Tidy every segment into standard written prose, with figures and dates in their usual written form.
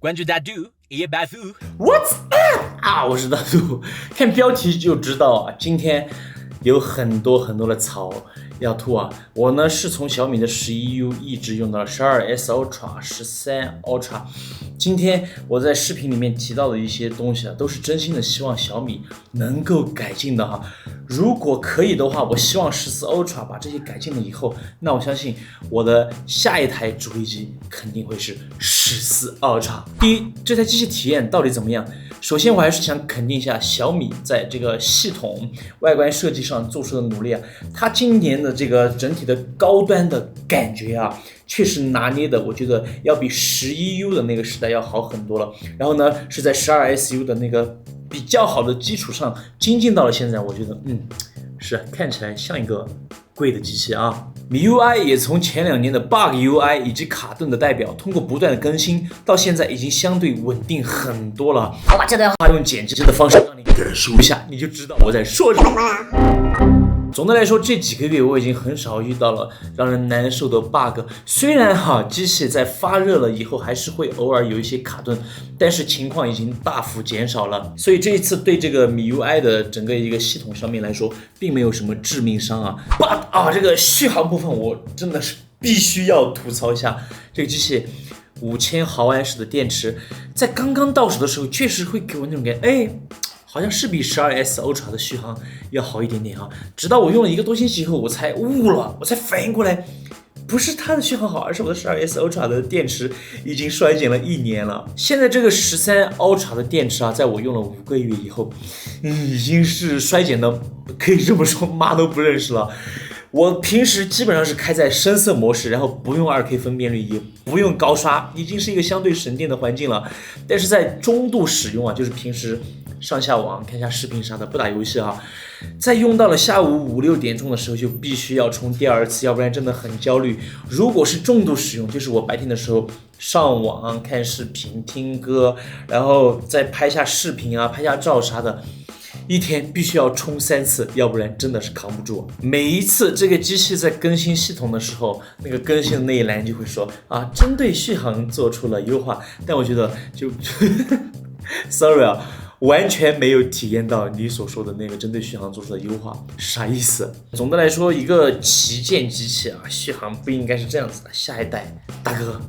关注大度，也白富。What's up 啊？我是大度，看标题就知道啊，今天有很多的槽要吐啊。我呢是从小米的11U 一直用到了12S Ultra、13 Ultra。今天我在视频里面提到的一些东西啊，都是真心的希望小米能够改进的哈。如果可以的话，我希望14 Ultra 把这些改进了以后，那我相信我的下一台主力机肯定会是14 Ultra。第一，这台机器体验到底怎么样？首先，我还是想肯定一下小米在这个系统外观设计上做出的努力啊。它今年的这个整体的高端的感觉啊，确实拿捏的，我觉得要比11U 的那个时代要好很多了。然后呢，是在12SU 的那个比较好的基础上精进到了现在，我觉得是看起来像一个贵的机器啊。MIUI 也从前2年的 bug UI 以及卡顿的代表，通过不断的更新，到现在已经相对稳定很多了。我把这段话用剪辑的方式让你感受一下，你就知道我在说什么。总的来说，这几个月我已经很少遇到了让人难受的 bug。虽然机器在发热了以后还是会偶尔有一些卡顿，但是情况已经大幅减少了。所以这一次对这个 MIUI 的整个一个系统上面来说，并没有什么致命伤啊。But 这个续航部分我真的是必须要吐槽一下，这个机器5000毫安时的电池，在刚刚到手的时候，确实会给我那种感觉，好像是比12S Ultra 的续航要好一点点啊。直到我用了1个多星期以后，我才悟了，我才反应过来，不是它的续航好，而是我的12S Ultra 的电池已经衰减了1年了。现在这个13 Ultra 的电池啊，在我用了5个月以后，已经是衰减的，可以这么说，妈都不认识了。我平时基本上是开在深色模式，然后不用2K 分辨率，也不用高刷，已经是一个相对省电的环境了。但是在中度使用啊，就是平时上下网看一下视频啥的，不打游戏啊，在用到了下午5、6点钟的时候，就必须要充第2次，要不然真的很焦虑。如果是重度使用，就是我白天的时候上网看视频、听歌，然后再拍下视频啊、拍下照啥的，一天必须要充3次，要不然真的是扛不住。每一次这个机器在更新系统的时候，那个更新的那一栏就会说针对续航做出了优化，但我觉得就sorry 啊，完全没有体验到你所说的那个针对续航做出的优化是啥意思。总的来说，一个旗舰机器啊，续航不应该是这样子的。下一代大哥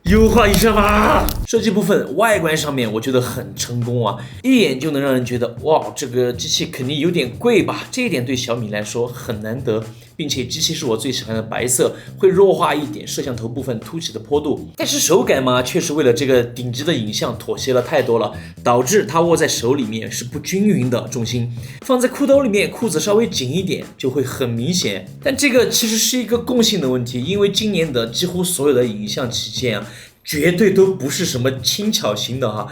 优化一下吧。设计部分外观上面我觉得很成功啊，一眼就能让人觉得哇，这个机器肯定有点贵吧，这一点对小米来说很难得，并且机器是我最喜欢的白色，会弱化一点摄像头部分凸起的坡度。但是手感嘛，确实为了这个顶级的影像妥协了太多了，导致它握在手里面是不均匀的，重心放在裤兜里面，裤子稍微紧一点就会很明显。但这个其实是一个共性的问题，因为今年的几乎所有的影像旗舰啊，绝对都不是什么轻巧型的哈，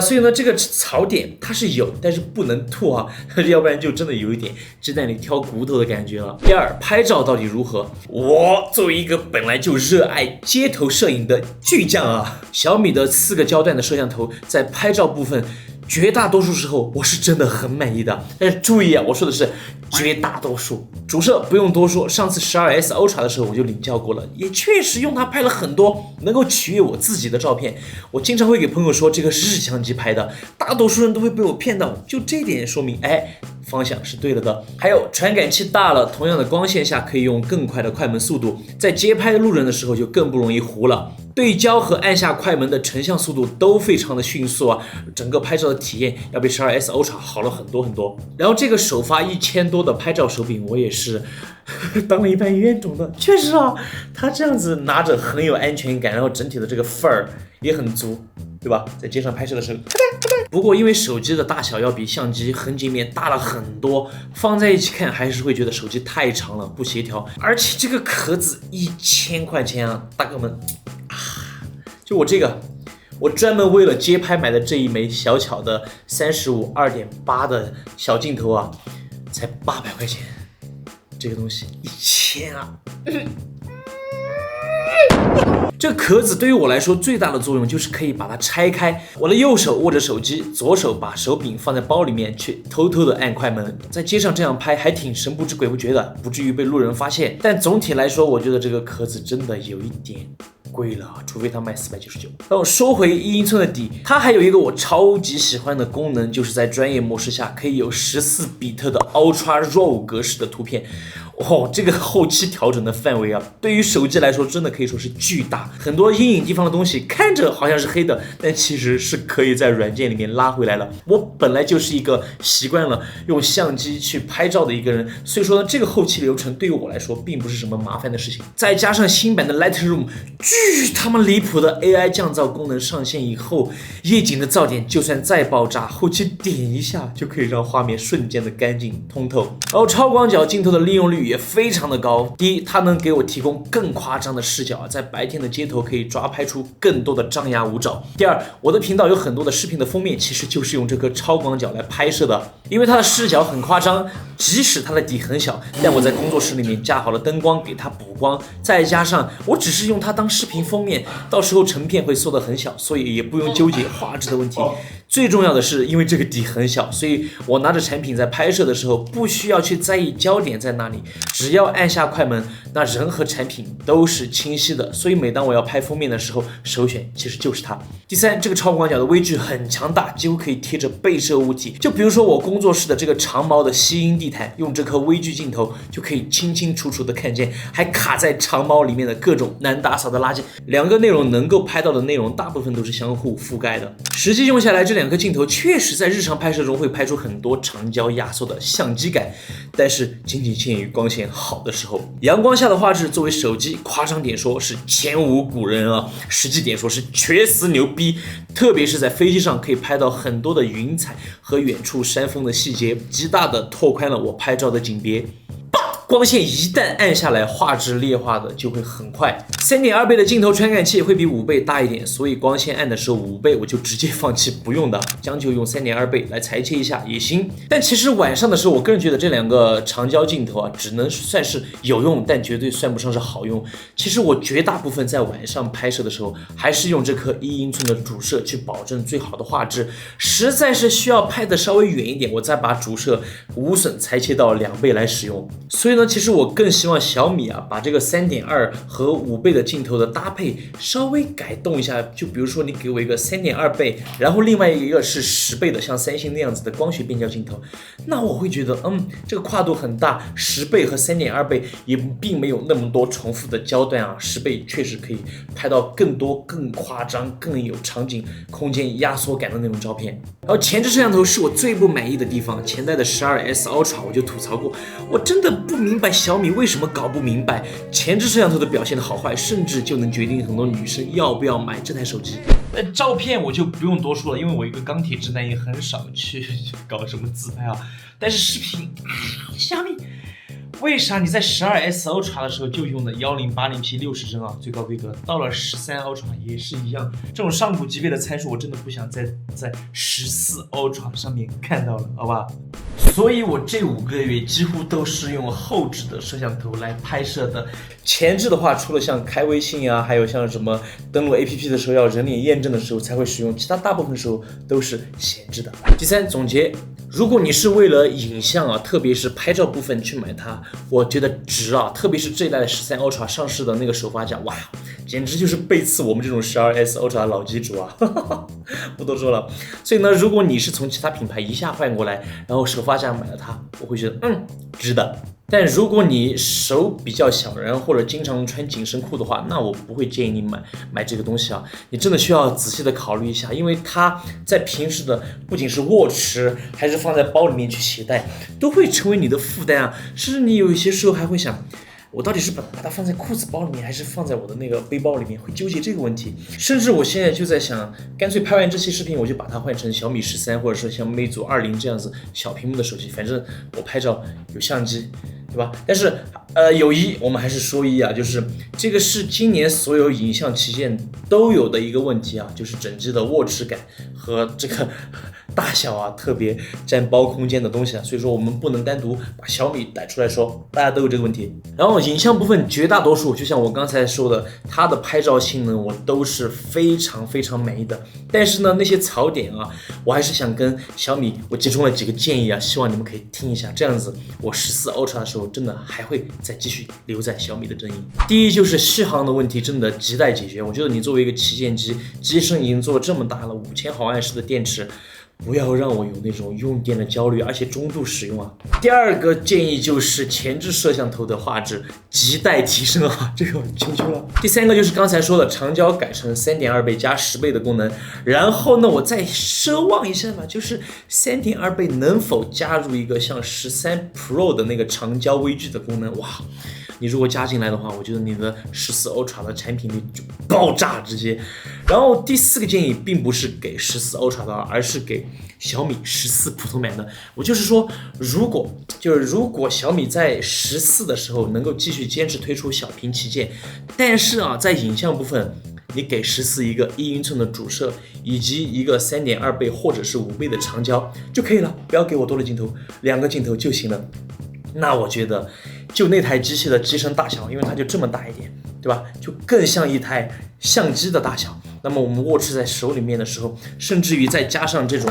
所以呢，这个槽点它是有，但是不能吐啊，要不然就真的有一点鸡蛋里挑骨头的感觉了。第二，拍照到底如何？我作为一个本来就热爱街头摄影的巨匠啊，小米的4个焦段的摄像头在拍照部分，绝大多数时候我是真的很满意的。但是注意啊，我说的是绝大多数。主摄不用多说，上次12S Ultra 的时候我就领教过了，也确实用它拍了很多能够取悦我自己的照片。我经常会给朋友说这个是日相机拍的，大多数人都会被我骗到，就这一点说明方向是对了的。还有传感器大了，同样的光线下可以用更快的快门速度，在街拍路人的时候就更不容易糊了。对焦和按下快门的成像速度都非常的迅速啊，整个拍照的体验要比12S Ultra 好了很多很多。然后这个首发1000多的拍照手柄，我也是当了一半冤种的，确实啊，它这样子拿着很有安全感，然后整体的这个范儿也很足，对吧？在街上拍摄的时候，不过因为手机的大小要比相机横截面大了很多，放在一起看还是会觉得手机太长了，不协调。而且这个壳子1000块钱啊，大哥们就我这个，我专门为了街拍买的这一枚小巧的35 2.8的小镜头啊，才800块钱，这个东西1000啊。这壳子对于我来说最大的作用就是可以把它拆开，我的右手握着手机，左手把手柄放在包里面去偷偷的按快门，在街上这样拍还挺神不知鬼不觉的，不至于被路人发现。但总体来说，我觉得这个壳子真的有一点贵了，除非它卖499。然后说回1英寸的底，它还有一个我超级喜欢的功能，就是在专业模式下可以有14比特的 Ultra RAW 格式的图片。这个后期调整的范围啊，对于手机来说真的可以说是巨大。很多阴影地方的东西看着好像是黑的，但其实是可以在软件里面拉回来了。我本来就是一个习惯了用相机去拍照的一个人，所以说呢，这个后期流程对于我来说并不是什么麻烦的事情。再加上新版的 Lightroom 巨他妈离谱的 AI 降噪功能上线以后，夜景的噪点就算再爆炸，后期点一下就可以让画面瞬间的干净通透。然后超广角镜头的利用率也非常的高。第一，它能给我提供更夸张的视角，在白天的街头可以抓拍出更多的张牙舞爪。第二，我的频道有很多的视频的封面其实就是用这颗超广角来拍摄的，因为它的视角很夸张，即使它的底很小，但我在工作室里面架好了灯光给它补光，再加上我只是用它当视频封面，到时候成片会缩得很小，所以也不用纠结画质的问题。最重要的是，因为这个底很小，所以我拿着产品在拍摄的时候不需要去在意焦点在哪里，只要按下快门，那人和产品都是清晰的。所以每当我要拍封面的时候，首选其实就是它。第三，这个超广角的微距很强大，几乎可以贴着被摄物体。就比如说我工作室的这个长毛的吸音地毯，用这颗微距镜头就可以清清楚楚的看见还卡在长毛里面的各种难打扫的垃圾。两个内容能够拍到的内容大部分都是相互覆盖的。实际用下来，这两颗镜头确实在日常拍摄中会拍出很多长焦压缩的相机感，但是仅仅限于光线好的时候。阳光下的画质作为手机，夸张点说是前无古人啊，实际点说是确实牛逼。特别是在飞机上可以拍到很多的云彩和远处山峰的细节，极大的拓宽了我拍照的景别。光线一旦按下来，画质劣化的就会很快。3.2倍的镜头传感器会比5倍大一点，所以光线按的时候5倍我就直接放弃不用的，将就用3.2倍来裁切一下也行。但其实晚上的时候，我个人觉得这两个长焦镜头啊，只能算是有用，但绝对算不上是好用。其实我绝大部分在晚上拍摄的时候，还是用这颗1英寸的主摄去保证最好的画质。实在是需要拍的稍微远一点，我再把主摄无损裁切到2倍来使用。所以呢，其实我更希望小米啊，把这个3.2和5倍的镜头的搭配稍微改动一下。就比如说你给我一个3.2倍，然后另外一个是10倍的，像三星那样子的光学变焦镜头，那我会觉得，这个跨度很大，10倍和3.2倍也并没有那么多重复的焦段啊，10倍确实可以拍到更多、更夸张、更有场景空间压缩感的那种照片。然后前置摄像头是我最不满意的地方，前代的12S Ultra 我就吐槽过，我真的不明白小米为什么搞不明白前置摄像头的表现的好坏，甚至就能决定很多女生要不要买这台手机。照片我就不用多说了，因为我一个钢铁直男也很少去搞什么自拍啊。但是视频，小米为啥你在12S Ultra 的时候就用的1080P 60帧啊，最高规格，到了13 Ultra 也是一样？这种上古级别的参数我真的不想在14 Ultra 上面看到了，好吧？所以我这5个月几乎都是用后置的摄像头来拍摄的。前置的话，除了像开微信啊，还有像什么登录 APP 的时候要人脸验证的时候才会使用，其他大部分时候都是闲置的。第三，总结，如果你是为了影像啊，特别是拍照部分去买它，我觉得值啊。特别是这一代的13 Ultra 上市的那个首发价，哇，简直就是背刺我们这种12S Ultra 的老机主啊，不多说了。所以呢，如果你是从其他品牌一下换过来，然后首发价买了它，我会觉得值得。但如果你手比较小人或者经常穿紧身裤的话，那我不会建议你买这个东西啊。你真的需要仔细的考虑一下，因为它在平时的不仅是握持，还是放在包里面去携带，都会成为你的负担啊。甚至你有一些时候还会想，我到底是把它放在裤子包里面，还是放在我的那个背包里面，会纠结这个问题。甚至我现在就在想，干脆拍完这期视频，我就把它换成小米13，或者是像魅族20这样子小屏幕的手机，反正我拍照有相机，对吧？但是我们还是说一啊，就是这个是今年所有影像旗舰都有的一个问题啊，就是整机的握持感和这个大小啊特别占包空间的东西啊，所以说我们不能单独把小米带出来说，大家都有这个问题。然后影像部分绝大多数，就像我刚才说的，它的拍照性能我都是非常满意的。但是呢，那些槽点啊，我还是想跟小米我集中了几个建议啊，希望你们可以听一下，这样子我14 Ultra 的时候真的还会再继续留在小米的阵营。第一就是续航的问题真的亟待解决，我觉得你作为一个旗舰机，机身已经做这么大了，5000毫安时的电池。不要让我有那种用电的焦虑，而且中度使用啊。第二个建议就是前置摄像头的画质亟待提升啊，这个求求了。第三个就是刚才说的长焦改成3.2倍加10倍的功能，然后呢，我再奢望一下吧，就是3.2倍能否加入一个像13 Pro 的那个长焦微距的功能？哇！你如果加进来的话，我觉得你的14 Ultra 的产品力就爆炸直接。然后第四个建议并不是给14 Ultra 的，而是给小米14普通版的。我就是说，如果小米在14的时候能够继续坚持推出小屏旗舰，但是啊，在影像部分，你给14一个1英寸的主摄，以及一个3.2倍或者是5倍的长焦就可以了，不要给我多的镜头，2个镜头就行了。那我觉得，就那台机器的机身大小，因为它就这么大一点，对吧？就更像一台相机的大小。那么我们握持在手里面的时候，甚至于再加上这种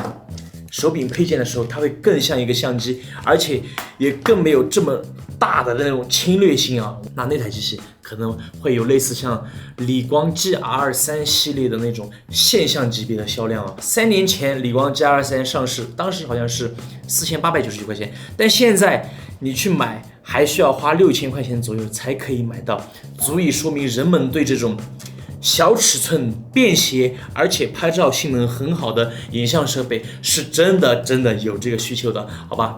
手柄配件的时候，它会更像一个相机，而且也更没有这么大的那种侵略性啊。那台机器可能会有类似像理光 GR3 系列的那种现象级别的销量啊。3年前理光 GR3 上市，当时好像是4899块钱，但现在你去买还需要花6000块钱左右才可以买到，足以说明人们对这种小尺寸、便携，而且拍照性能很好的影像设备是真的有这个需求的，好吧？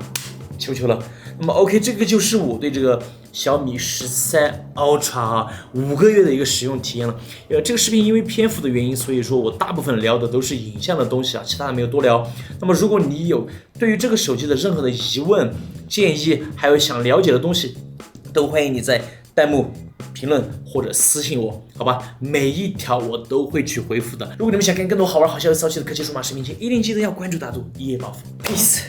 求求了。那么 OK， 这个就是我对这个小米13 Ultra 5个月的一个使用体验了。这个视频因为篇幅的原因，所以说我大部分聊的都是影像的东西啊，其他的没有多聊。那么如果你有对于这个手机的任何的疑问、建议，还有想了解的东西，都欢迎你在弹幕评论或者私信我，好吧？每一条我都会去回复的。如果你们想看更多好玩、好笑、骚气的科技数码视频，请一定记得要关注大度一夜暴富 ，peace。